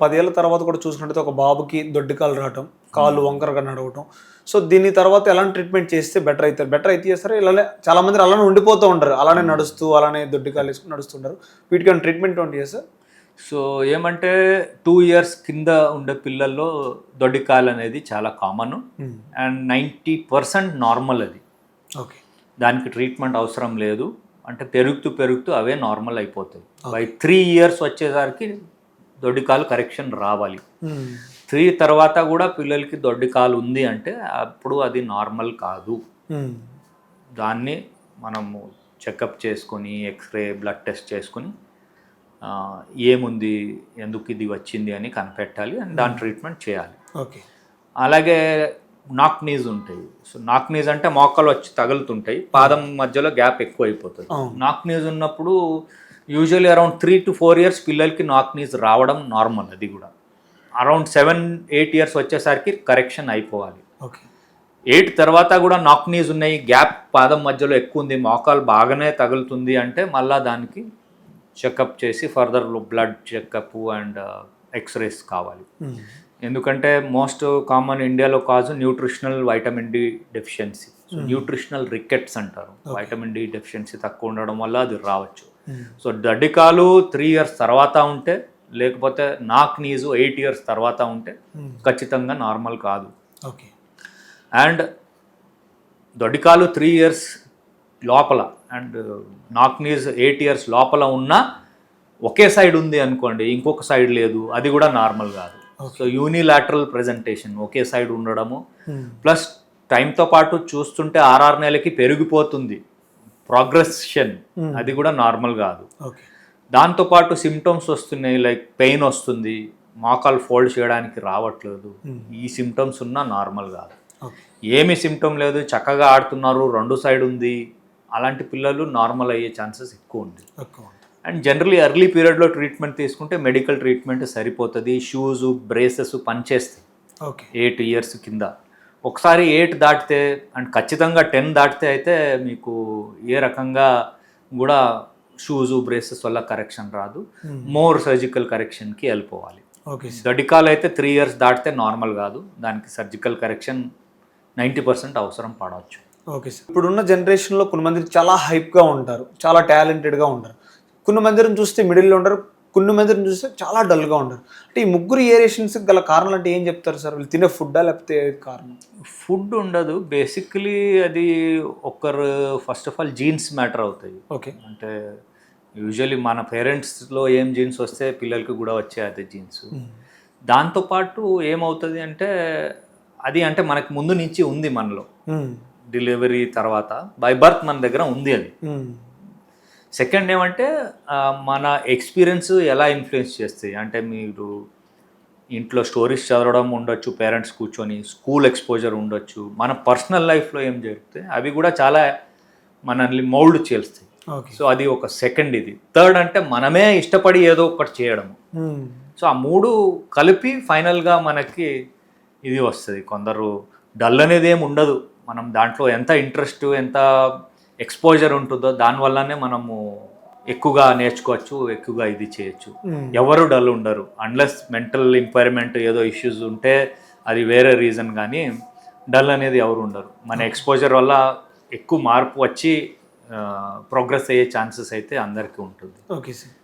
10 ఏళ్ల తర్వాత కూడా చూసుకున్నట్టయితే ఒక బాబుకి దొడ్డి కాలు రావటం, కాళ్ళు వంకరగా నడవటం. సో దీని తర్వాత ఎలాంటి ట్రీట్మెంట్ చేస్తే బెటర్ అవుతారు? బెటర్ అయితే చేస్తారా? ఇలానే చాలా మంది అలానే ఉండిపోతూ ఉంటారు. అలానే నడుస్తూ, అలానే దొడ్డి కాలు వేసుకుని నడుస్తుంటారు. వీటికి ఏమైనా ట్రీట్మెంట్ ఉంటుంది సార్? సో ఏమంటే 2 ఇయర్స్ కింద ఉండే పిల్లల్లో దొడ్డి కాలు అనేది చాలా కామన్ అండ్ 90% నార్మల్. అది ఓకే, దానికి ట్రీట్మెంట్ అవసరం లేదు. అంటే పెరుగుతూ అవే నార్మల్ అయిపోతాయి. బై 3 ఇయర్స్ వచ్చేసరికి దొడ్డి కాలు కరెక్షన్ రావాలి. 3 తర్వాత కూడా పిల్లలకి దొడ్డి కాలు ఉంది అంటే అప్పుడు అది నార్మల్ కాదు. దాన్ని మనము చెకప్ చేసుకొని ఎక్స్రే బ్లడ్ టెస్ట్ చేసుకొని ఏముంది, ఎందుకు ఇది వచ్చింది అని కనిపెట్టాలి అండ్ దాని ట్రీట్మెంట్ చేయాలి. ఓకే, అలాగే నాక్ నీస్ ఉంటాయి. సో నాక్ నీస్ అంటే మోకాలు వచ్చి తగులుతుంటాయి, పాదం మధ్యలో గ్యాప్ ఎక్కువ అయిపోతుంది. నాక్ నీస్ ఉన్నప్పుడు యూజువల్లీ అరౌండ్ 3 to 4 ఇయర్స్ పిల్లలకి నాక్ నీస్ రావడం నార్మల్. అది కూడా అరౌండ్ 7-8 ఇయర్స్ వచ్చేసరికి కరెక్షన్ అయిపోవాలి. ఓకే, 8 తర్వాత కూడా నాక్ నీస్ ఉన్నాయి, గ్యాప్ పాదం మధ్యలో ఎక్కువ ఉంది, మోకాలు బాగానే తగులుతుంది అంటే మళ్ళీ దానికి చెకప్ చేసి further blood checkup and X rays కావాలి. ఎందుకంటే మోస్ట్ కామన్ ఇండియాలో cause nutritional vitamin D deficiency. Nutritional rickets అంటారు. వైటమిన్ డి డెఫిషియన్సీ తక్కువ ఉండడం వల్ల అది రావచ్చు. సో దొడ్డి కాలు 3 ఇయర్స్ తర్వాత ఉంటే, లేకపోతే నాక్ నీజు 8 ఇయర్స్ తర్వాత ఉంటే ఖచ్చితంగా నార్మల్ కాదు. ఓకే, అండ్ దొడ్డి కాలు 3 ఇయర్స్ లోపల అండ్ నాక్ నీజ్ 8 ఇయర్స్ లోపల ఉన్న ఒకే సైడ్ ఉంది అనుకోండి, ఇంకొక సైడ్ లేదు, అది కూడా నార్మల్ కాదు. సో యూనిలాటరల్ ప్రెజెంటేషన్, ఒకే సైడ్ ఉండడము ప్లస్ టైంతో పాటు చూస్తుంటే 6 నెలలకి పెరిగిపోతుంది ప్రోగ్రెషన్, అది కూడా నార్మల్ కాదు. దాంతోపాటు సిమ్టమ్స్ వస్తున్నాయి, లైక్ పెయిన్ వస్తుంది, మోకాలు ఫోల్డ్ చేయడానికి రావట్లేదు, ఈ సిమ్టమ్స్ ఉన్నా నార్మల్ కాదు. ఏమి సిమ్టమ్ లేదు, చక్కగా ఆడుతున్నారు, 2 సైడ్ ఉంది, అలాంటి పిల్లలు నార్మల్ అయ్యే ఛాన్సెస్ ఎక్కువ ఉంది. అండ్ జనరలీ ఎర్లీ పీరియడ్లో ట్రీట్మెంట్ తీసుకుంటే మెడికల్ ట్రీట్మెంట్ సరిపోతుంది. షూస్ బ్రేసెస్ పనిచేస్తాయి 8 ఇయర్స్ కింద. ఒకసారి 8 దాటితే అండ్ ఖచ్చితంగా 10 దాటితే అయితే మీకు ఏ రకంగా కూడా షూజు బ్రేసెస్ వల్ల కరెక్షన్ రాదు, మోర్ సర్జికల్ కరెక్షన్కి వెళ్ళిపోవాలి. దొడ్డికాలు అయితే 3 ఇయర్స్ దాటితే నార్మల్ కాదు, దానికి సర్జికల్ కరెక్షన్ 90% అవసరం పడవచ్చు. ఓకే సార్, ఇప్పుడున్న జనరేషన్లో కొన్ని మంది చాలా హైప్గా ఉంటారు, చాలా టాలెంటెడ్గా ఉంటారు. కొన్ని మందిని చూస్తే మిడిల్లో ఉంటారు, కొన్ని మందిని చూస్తే చాలా డల్గా ఉంటారు. అంటే ఈ ముగ్గురు ఏరియేషన్స్ గల కారణాలు అంటే ఏం చెప్తారు సార్? వీళ్ళు తినే ఫుడ్డా లేకపోతే కారణం? ఫుడ్ ఉండదు, బేసిక్లీ అది ఒకరు first of all jeans matter అవుతాయి. ఓకే, అంటే యూజువల్లీ మన పేరెంట్స్లో ఏం జీన్స్ వస్తే పిల్లలకి కూడా వచ్చే అదే జీన్స్. దాంతోపాటు ఏమవుతుంది అంటే అది అంటే మనకి ముందు నుంచి ఉంది మనలో, డెలివరీ తర్వాత బై బర్త్ మన దగ్గర ఉంది అది. సెకండ్ ఏమంటే మన ఎక్స్పీరియన్స్ ఎలా ఇన్ఫ్లుయెన్స్ చేస్తాయి అంటే, మీరు ఇంట్లో స్టోరీస్ చదవడం ఉండొచ్చు, పేరెంట్స్ కూర్చొని స్కూల్ ఎక్స్పోజర్ ఉండొచ్చు, మన పర్సనల్ లైఫ్లో ఏం జరుగుతాయి అవి కూడా చాలా మనల్ని మౌల్డ్ చేస్తాయి. సో అది ఒక సెకండ్. ఇది థర్డ్ అంటే మనమే ఇష్టపడి ఏదో ఒకటి చేయడము. సో ఆ 3 కలిపి ఫైనల్గా మనకి ఇది వస్తుంది. కొందరు డల్ అనేది ఏమి ఉండదు, మనం దాంట్లో ఎంత ఇంట్రెస్ట్ ఎంత ఎక్స్పోజర్ ఉంటుందో దానివల్లనే మనము ఎక్కువగా నేర్చుకోవచ్చు, ఎక్కువగా ఇది చేయొచ్చు. ఎవరు డల్ ఉండరు అన్లెస్ మెంటల్ ఇంపైర్మెంట్ ఏదో ఇష్యూస్ ఉంటే అది వేరే రీజన్, కానీ డల్ అనేది ఎవరు ఉండరు. మన ఎక్స్పోజర్ వల్ల ఎక్కువ మార్పు వచ్చి ప్రోగ్రెస్ అయ్యే ఛాన్సెస్ అయితే అందరికీ ఉంటుంది. Okay sir.